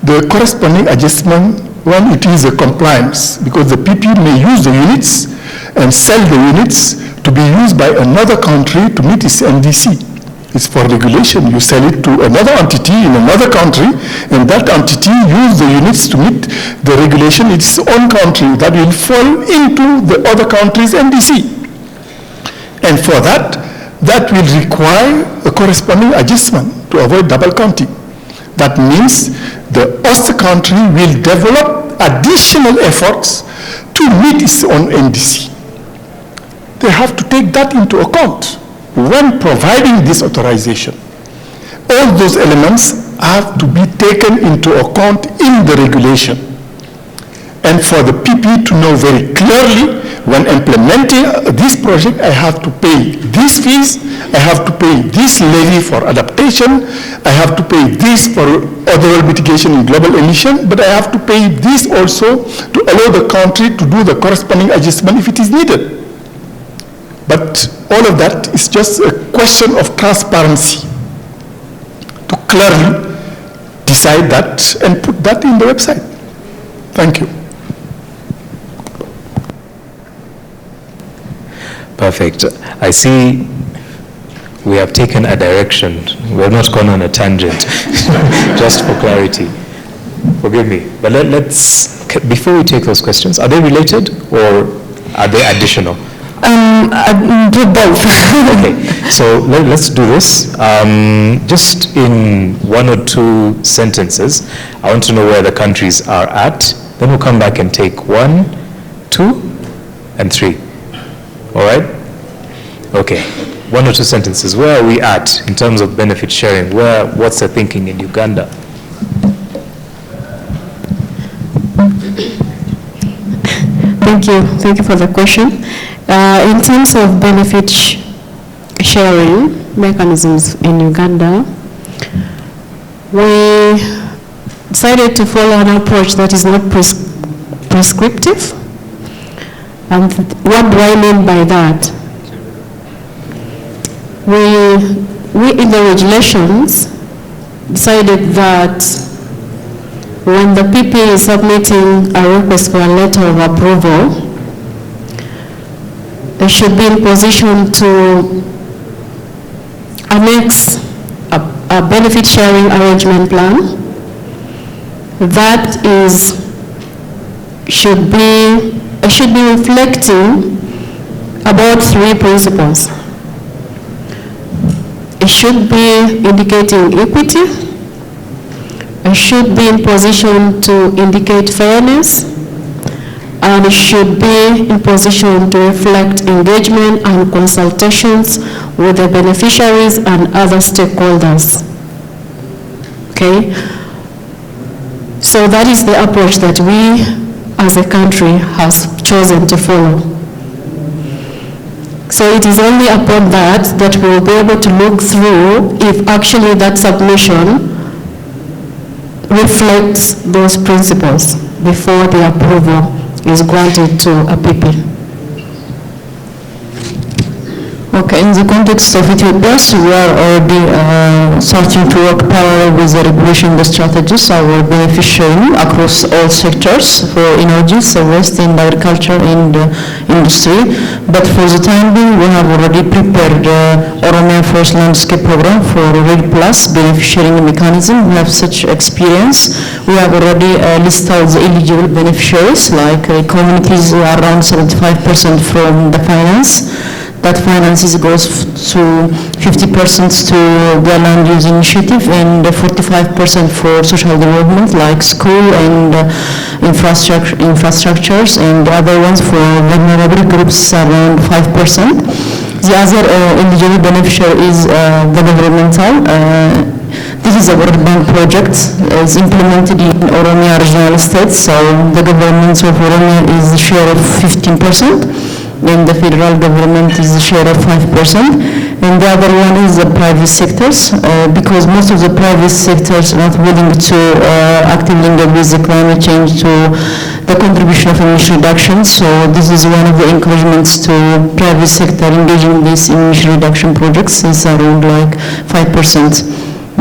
the corresponding adjustment when it is a compliance, because the PP may use the units and sell the units to be used by another country to meet its NDC. It's for regulation. You sell it to another entity in another country, and that entity use the units to meet the regulation in its own country that will fall into the other country's NDC. And for that will require a corresponding adjustment to avoid double counting. That means the host country will develop additional efforts to meet its own NDC. They have to take that into account when providing this authorization. All those elements have to be taken into account in the regulation. And for the PP to know very clearly, when implementing this project, I have to pay these fees, I have to pay this levy for adaptation, I have to pay this for overall mitigation in global emission, but I have to pay this also to allow the country to do the corresponding adjustment if it is needed. But all of that is just a question of transparency, to clearly decide that and put that in the website. Thank you. Perfect. I see we have taken a direction. We have not gone on a tangent, just for clarity. Forgive me. But let's, before we take those questions, are they related or are they additional? Do both. Okay, so let's do this. Just in one or two sentences, I want to know where the countries are at. Then we'll come back and take 1, 2, and 3. All right? Okay, 1 or 2 sentences. Where are we at in terms of benefit sharing? What's the thinking in Uganda? Thank you for the question. In terms of benefit sharing mechanisms in Uganda, we decided to follow an approach that is not prescriptive. And what do I mean by that? We in the regulations decided that when the PP is submitting a request for a letter of approval, they should be in position to annex a benefit sharing arrangement plan that should be reflecting about 3 principles. It should be indicating equity. It should be in position to indicate fairness, and it should be in position to reflect engagement and consultations with the beneficiaries and other stakeholders. Okay? So that is the approach that we as a country has chosen to follow. So it is only upon that we will be able to look through if actually that submission reflects those principles before the approval is granted to a PP. Okay, in the context of Ethiopia, we are already starting to work parallel with the regulation, the strategies, our beneficiary across all sectors for energy, waste, and agriculture and industry. But for the time being, we have already prepared Oromia Forest Landscape Program for READ Plus beneficiary mechanism. We have such experience. We have already listed the eligible beneficiaries, like communities around 75% from the finance. That finances goes to 50% to the land use initiative and 45% for social development like school and infrastructures, and the other ones for vulnerable groups around 5%. The other eligible beneficiary is the governmental. This is a World Bank project. It's implemented in Oromia regional states, so the government of Oromia is the share of 15%. And the federal government is a share of 5%, and the other one is the private sectors, because most of the private sectors are not willing to actively engage with the climate change to the contribution of emission reduction. So this is one of the encouragements to private sector engaging in these emission reduction projects. It's around like 5%.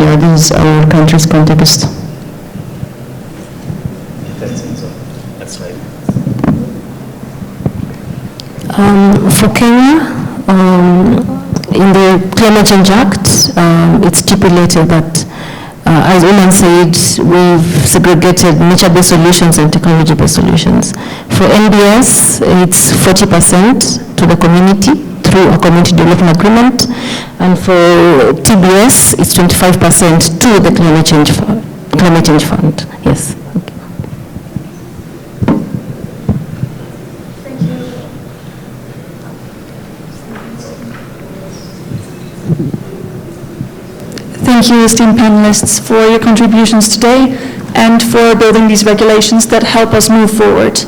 Yeah, this is our country's context. That's right. For Kenya, in the Climate Change Act, it's stipulated that, as Uman said, we've segregated nature-based solutions and technology-based solutions. For NBS, it's 40% to the community through a community development agreement, and for TBS, it's 25% to the climate change fund. Yes. Thank you, esteemed panelists, for your contributions today and for building these regulations that help us move forward.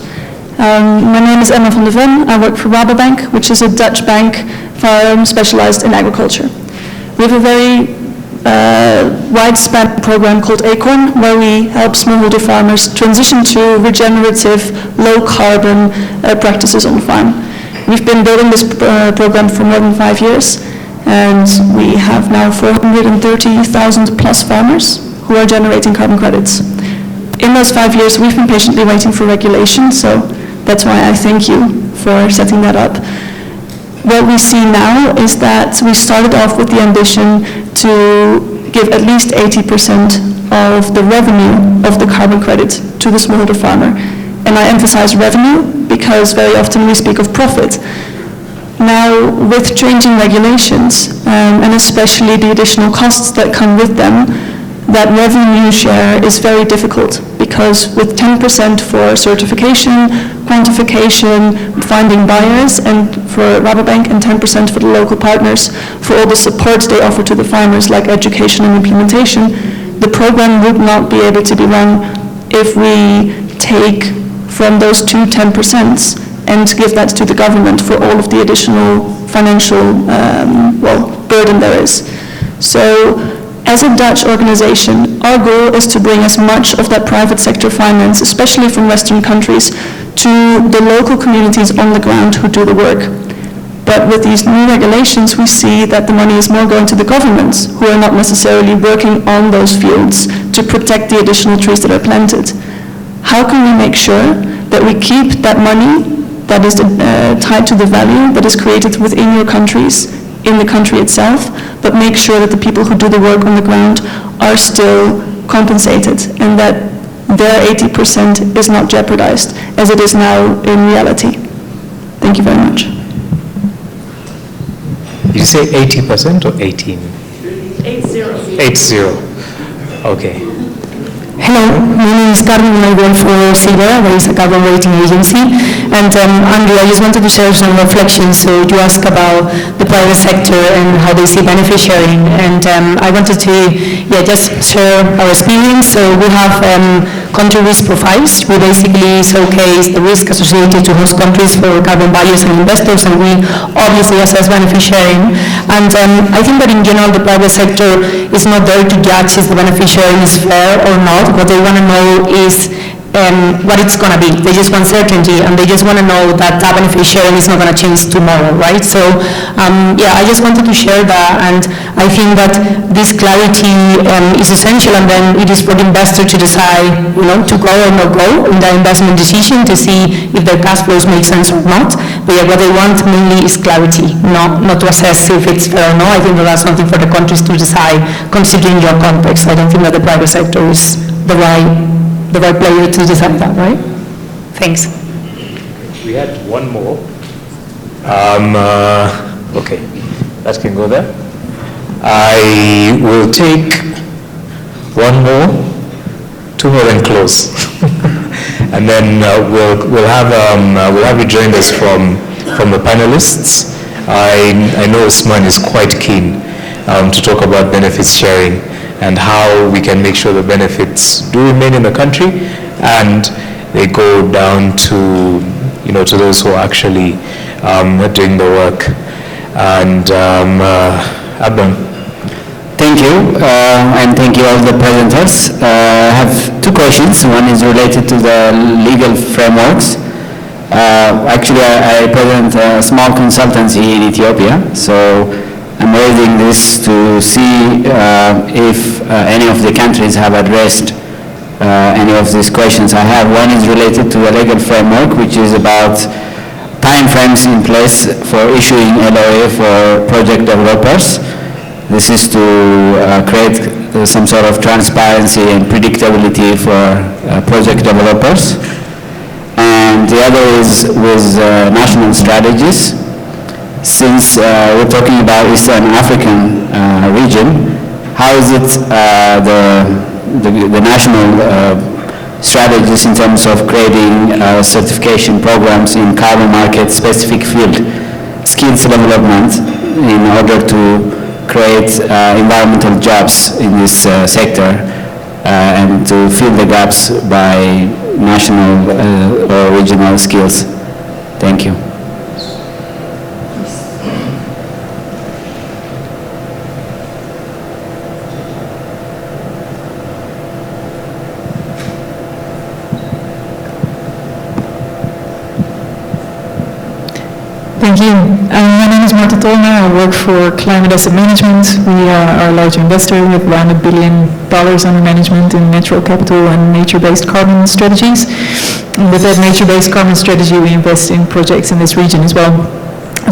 My name is Emma van der Ven. I work for Rabobank, which is a Dutch bank firm specialized in agriculture. We have a very widespread program called ACORN, where we help smallholder farmers transition to regenerative, low-carbon practices on the farm. We've been building this program for more than 5 years, and we have now 430,000 plus farmers who are generating carbon credits. In those 5 years, we've been patiently waiting for regulation, so that's why I thank you for setting that up. What we see now is that we started off with the ambition to give at least 80% of the revenue of the carbon credit to the smallholder farmer. And I emphasize revenue because very often we speak of profit. Now, with changing regulations, and especially the additional costs that come with them, that revenue share is very difficult, because with 10% for certification, quantification, finding buyers, and for Rabobank, and 10% for the local partners for all the support they offer to the farmers, like education and implementation, the program would not be able to be run if we take from those two 10% and give that to the government for all of the additional financial burden there is. So as a Dutch organization, our goal is to bring as much of that private sector finance, especially from Western countries, to the local communities on the ground who do the work. But with these new regulations, we see that the money is more going to the governments, who are not necessarily working on those fields to protect the additional trees that are planted. How can we make sure that we keep that money that is tied to the value that is created within your countries, in the country itself, but make sure that the people who do the work on the ground are still compensated and that their 80% is not jeopardized, as it is now in reality? Thank you very much. Did you say 80% or 18? 80. 80. Okay. Hello, my name is Carmen, I work for Silvera, that is a carbon rating agency. And Andrew, I just wanted to share some reflections. So you asked about the private sector and how they see benefit sharing. And I wanted to just share our experience. So we have country risk profiles. We basically showcase the risk associated to host countries for carbon buyers and investors, and we obviously assess benefit sharing. And I think that in general the private sector is not there to judge if the benefit sharing is fair or not. What they want to know is what it's going to be. They just want certainty, and they just want to know that that benefit sharing is not going to change tomorrow, right? So, I just wanted to share that, and I think that this clarity is essential, and then it is for the investor to decide, to go or not go in the investment decision to see if their cash flows make sense or not. But what they want mainly is clarity, not to assess if it's fair or not. I think that that's something for the countries to decide, considering your context. I don't think that the private sector is the right player to decide that, right? Thanks. We had one more. Okay, that can go there. I will take one more, two more, and close. And then we'll have you join us from the panelists. I know Usman is quite keen to talk about benefits sharing and how we can make sure the benefits do remain in the country and they go down to to those who are actually doing the work. And Abdon. Thank you, and thank you all the presenters. I have two questions. One is related to the legal frameworks. Actually, I present a small consultancy in Ethiopia, so I'm raising this to see if any of the countries have addressed any of these questions I have. One is related to a legal framework, which is about time frames in place for issuing LOA for project developers. This is to create some sort of transparency and predictability for project developers. And the other is with national strategies. Since we're talking about Eastern African region, how is it the national strategies in terms of creating certification programs in carbon market specific field skills development in order to create environmental jobs in this sector and to fill the gaps by national or regional skills? Thank you. Thank you. My name is Marta Tolner. I work for Climate Asset Management. We are a large investor. We have around $1 billion under management in natural capital and nature-based carbon strategies. And with that nature-based carbon strategy, we invest in projects in this region as well.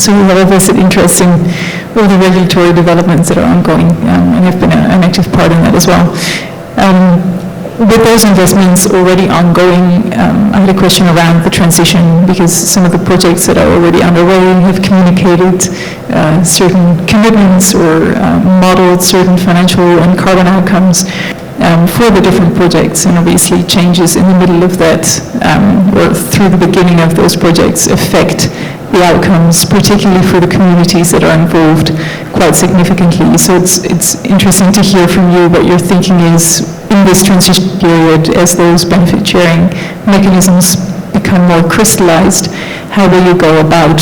So we have a vested interest in all the regulatory developments that are ongoing, and have been an active part in that as well. With those investments already ongoing, I had a question around the transition, because some of the projects that are already underway have communicated certain commitments or modeled certain financial and carbon outcomes for the different projects, and obviously changes in the middle of that or through the beginning of those projects affect the outcomes, particularly for the communities that are involved, quite significantly. So it's interesting to hear from you what your thinking is in this transition period as those benefit sharing mechanisms become more crystallized, how will you go about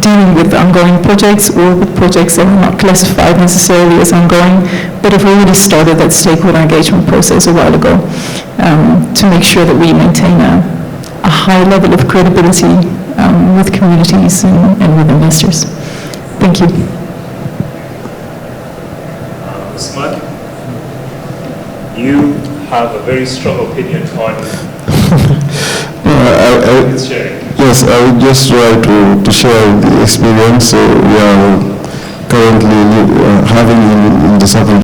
dealing with ongoing projects or with projects that are not classified necessarily as ongoing, but have already started that stakeholder engagement process a while ago, to make sure that we maintain a high level of credibility with communities and with investors. Thank you. Usman, you have a very strong opinion on sharing. Yes, I would just try to share the experience we are currently having in the southern